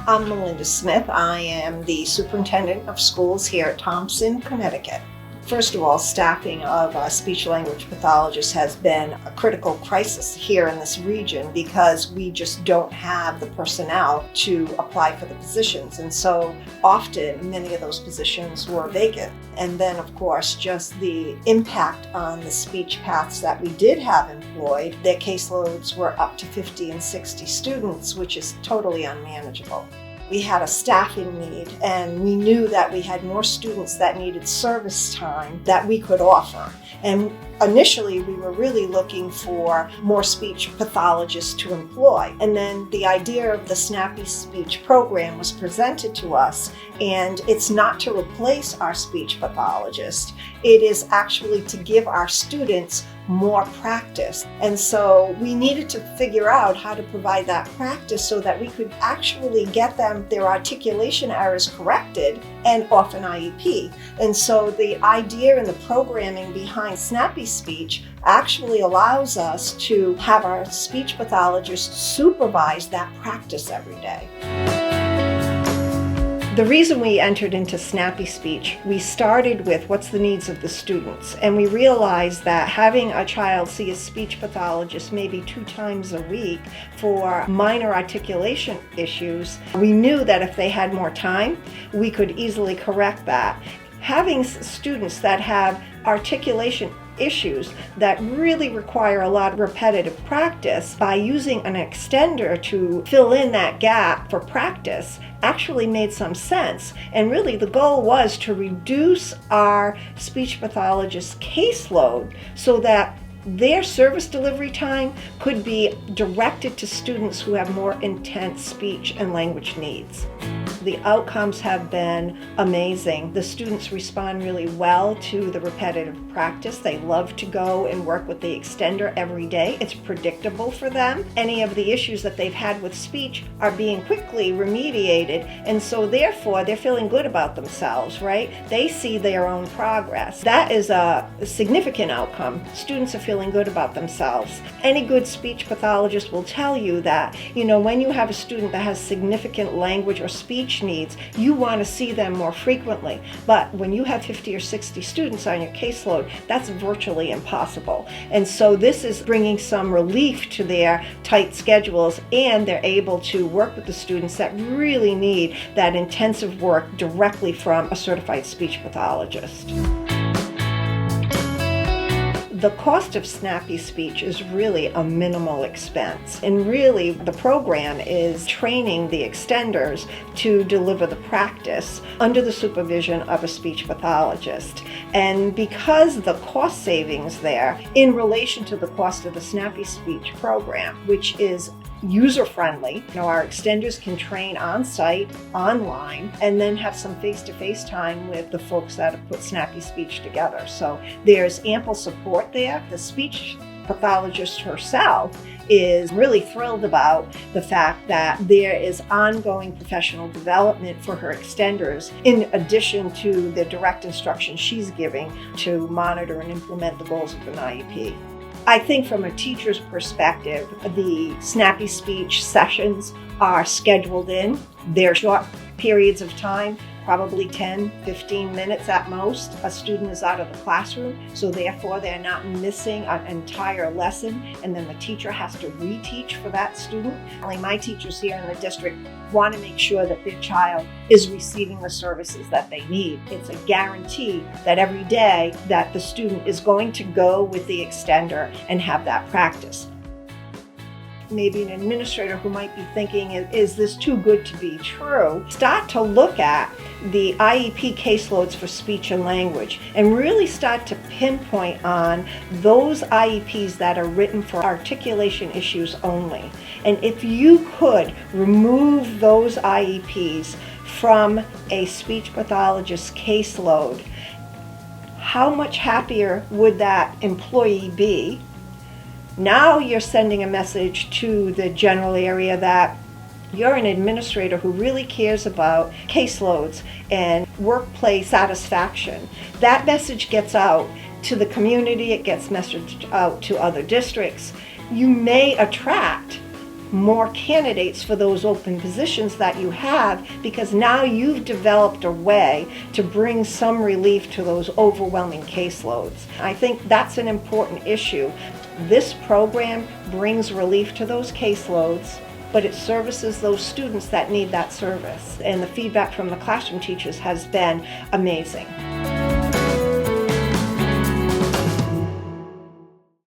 I'm Melinda Smith. I am the superintendent of schools here at Thompson, Connecticut. First of all, staffing of speech-language pathologists has been a critical crisis here in this region because we just don't have the personnel to apply for the positions. And so often many of those positions were vacant. And then, of course, just the impact on the speech paths that we did have employed, their caseloads were up to 50 and 60 students, which is totally unmanageable. We had a staffing need, and we knew that we had more students that needed service time that we could offer. And initially, we were really looking for more speech pathologists to employ. And then the idea of the Snappy Speech program was presented to us, and it's not to replace our speech pathologist. It is actually to give our students more practice. And so we needed to figure out how to provide that practice so that we could actually get them their articulation errors corrected and off an IEP. And so the idea and the programming behind Snappy Speech actually allows us to have our speech pathologists supervise that practice every day. The reason we entered into Snappy Speech, we started with what's the needs of the students. And we realized that having a child see a speech pathologist maybe 2 times a week for minor articulation issues, we knew that if they had more time, we could easily correct that. Having students that have articulation issues that really require a lot of repetitive practice, by using an extender to fill in that gap for practice actually made some sense. And really the goal was to reduce our speech pathologist caseload so that their service delivery time could be directed to students who have more intense speech and language needs. The outcomes have been amazing. The students respond really well to the repetitive practice. They love to go and work with the extender every day. It's predictable for them. Any of the issues that they've had with speech are being quickly remediated, and so therefore they're feeling good about themselves, right? They see their own progress. That is a significant outcome. Students are feeling good about themselves. Any good speech pathologist will tell you that, when you have a student that has significant language or speech needs, you want to see them more frequently. But when you have 50 or 60 students on your caseload, that's virtually impossible. And so this is bringing some relief to their tight schedules, and they're able to work with the students that really need that intensive work directly from a certified speech pathologist. The cost of Snappy Speech is really a minimal expense. And really, the program is training the extenders to deliver the practice under the supervision of a speech pathologist. And because the cost savings there, in relation to the cost of the Snappy Speech program, which is user-friendly. Our extenders can train on-site, online, and then have some face-to-face time with the folks that have put Snappy Speech together. So there's ample support there. The speech pathologist herself is really thrilled about the fact that there is ongoing professional development for her extenders, in addition to the direct instruction she's giving to monitor and implement the goals of an IEP. I think from a teacher's perspective, the Snappy Speech sessions are scheduled in. They're short periods of time, probably 10, 15 minutes at most. A student is out of the classroom, so therefore they're not missing an entire lesson, and then the teacher has to reteach for that student. Only my teachers here in the district want to make sure that their child is receiving the services that they need. It's a guarantee that every day that the student is going to go with the extender and have that practice. Maybe an administrator who might be thinking, is this too good to be true? Start to look at the IEP caseloads for speech and language and really start to pinpoint on those IEPs that are written for articulation issues only. And if you could remove those IEPs from a speech pathologist's caseload, how much happier would that employee be? Now you're sending a message to the general area that you're an administrator who really cares about caseloads and workplace satisfaction. That message gets out to the community, it gets messaged out to other districts. You may attract more candidates for those open positions that you have, because now you've developed a way to bring some relief to those overwhelming caseloads. I think that's an important issue. This program brings relief to those caseloads, but it services those students that need that service. And the feedback from the classroom teachers has been amazing.